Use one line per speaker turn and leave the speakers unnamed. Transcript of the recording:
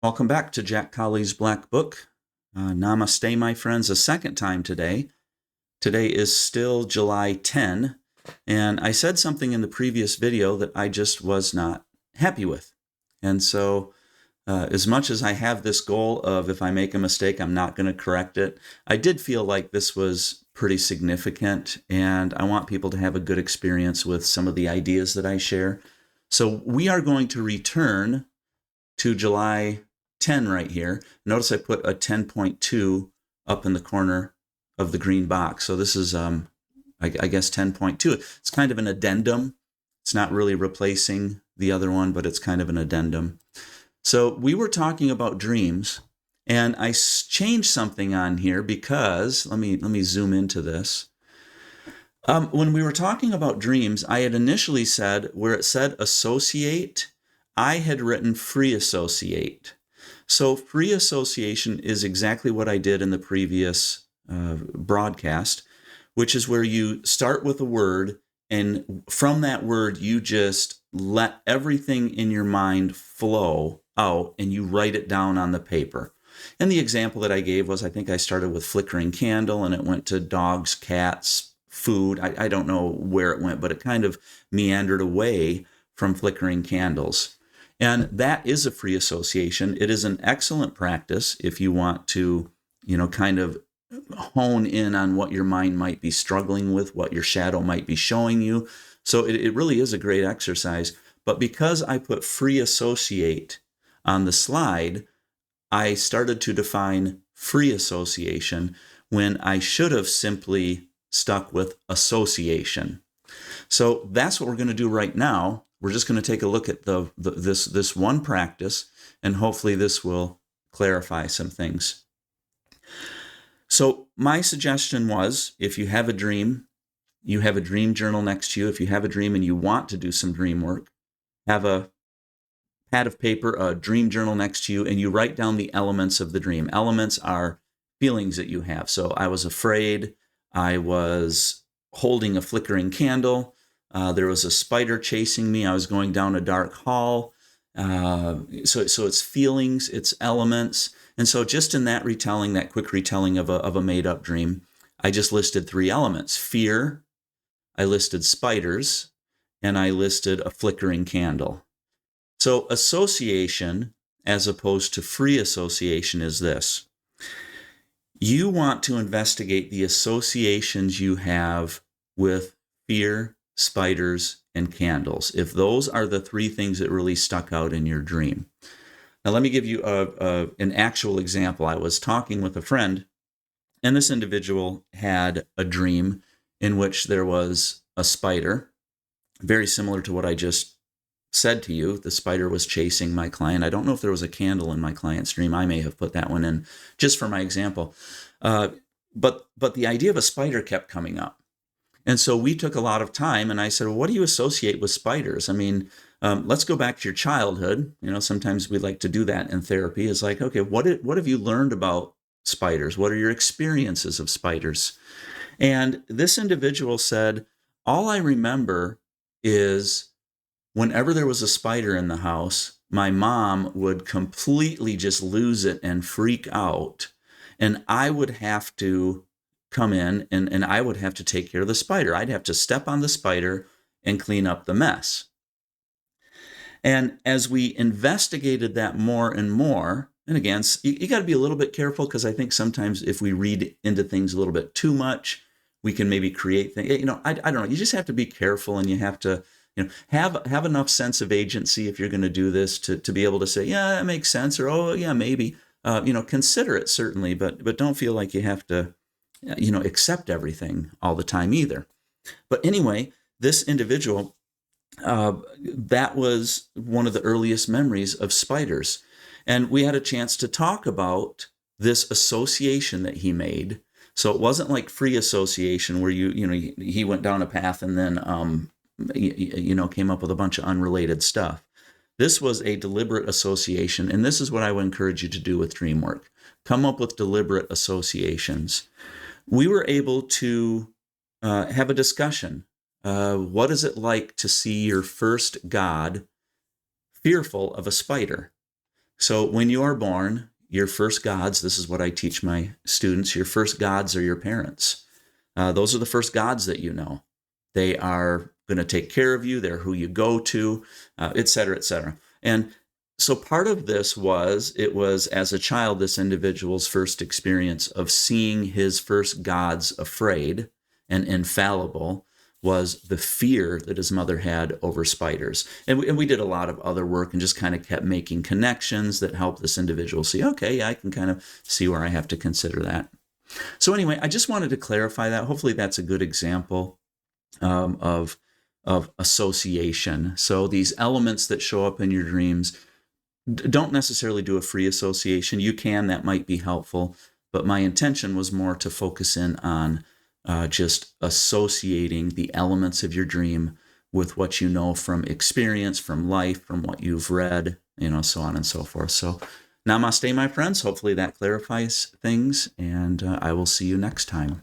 Welcome back to Jack Colley's Black Book. Namaste, my friends, a second time today. Today is still July 10, and I said something in the previous video that I just was not happy with. And so, as much as I have this goal of if I make a mistake, I'm not going to correct it, I did feel like this was pretty significant, and I want people to have a good experience with some of the ideas that I share. So we are going to return to July 10 right here. Notice I put a 10.2 up in the corner of the green box. So this is, I guess, 10.2. It's kind of an addendum. It's not really replacing the other one, but it's kind of an addendum. So we were talking about dreams, and I changed something on here because, let me zoom into this. When we were talking about dreams, I had initially said, where it said associate, I had written free associate. So free association is exactly what I did in the previous broadcast, which is where you start with a word, and from that word, you just let everything in your mind flow out, and you write it down on the paper. And the example that I gave was, I think I started with flickering candle, and it went to dogs, cats, food. I don't know where it went, but it kind of meandered away from flickering candles. And that is a free association. It is an excellent practice if you want to, kind of hone in on what your mind might be struggling with, what your shadow might be showing you. So it really is a great exercise. But because I put free associate on the slide, I started to define free association when I should have simply stuck with association. So that's what we're going to do right now. We're just going to take a look at this one practice, and hopefully this will clarify some things. So my suggestion was, if you have a dream, you have a dream journal next to you. If you have a dream and you want to do some dream work, have a pad of paper, a dream journal next to you, and you write down the elements of the dream. Elements are feelings that you have. So I was afraid, I was holding a flickering candle, there was a spider chasing me, I was going down a dark hall. So it's feelings, it's elements. And so just in that retelling, that quick retelling of a made-up dream, I just listed three elements: fear, I listed spiders, and I listed a flickering candle. So association, as opposed to free association, is this. You want to investigate the associations you have with fear, spiders, and candles, if those are the three things that really stuck out in your dream. Now, let me give you an actual example. I was talking with a friend, and this individual had a dream in which there was a spider, very similar to what I just said to you. The spider was chasing my client. I don't know if there was a candle in my client's dream. I may have put that one in just for my example. But the idea of a spider kept coming up. And so we took a lot of time, and I said, well, what do you associate with spiders? I mean, let's go back to your childhood. Sometimes we like to do that in therapy. It's like, okay, what have you learned about spiders? What are your experiences of spiders? And this individual said, all I remember is whenever there was a spider in the house, my mom would completely just lose it and freak out, and I would have to come in and I would have to take care of the spider. I'd have to step on the spider and clean up the mess. And as we investigated that more and more, and again, you got to be a little bit careful, because I think sometimes if we read into things a little bit too much, we can maybe create things. I don't know. You just have to be careful, and you have to have enough sense of agency if you're going to do this to be able to say, yeah, that makes sense, or oh yeah, maybe. Consider it certainly, but don't feel like you have to accept everything all the time either. But anyway, this individual, that was one of the earliest memories of spiders. And we had a chance to talk about this association that he made. So it wasn't like free association where he went down a path and then, came up with a bunch of unrelated stuff. This was a deliberate association. And this is what I would encourage you to do with dream work. Come up with deliberate associations. We were able to have a discussion. What is it like to see your first god fearful of a spider? So when you are born, your first gods, this is what I teach my students, your first gods are your parents. Those are the first gods that you know. They are going to take care of you. They're who you go to, et cetera, et cetera. And so part of this it was as a child, this individual's first experience of seeing his first gods afraid and infallible was the fear that his mother had over spiders. And we did a lot of other work and just kind of kept making connections that helped this individual see, okay, I can kind of see where I have to consider that. So anyway, I just wanted to clarify that. Hopefully that's a good example of association. So these elements that show up in your dreams, don't necessarily do a free association. You can, that might be helpful. But my intention was more to focus in on just associating the elements of your dream with what you know from experience, from life, from what you've read, so on and so forth. So namaste, my friends. Hopefully that clarifies things, and I will see you next time.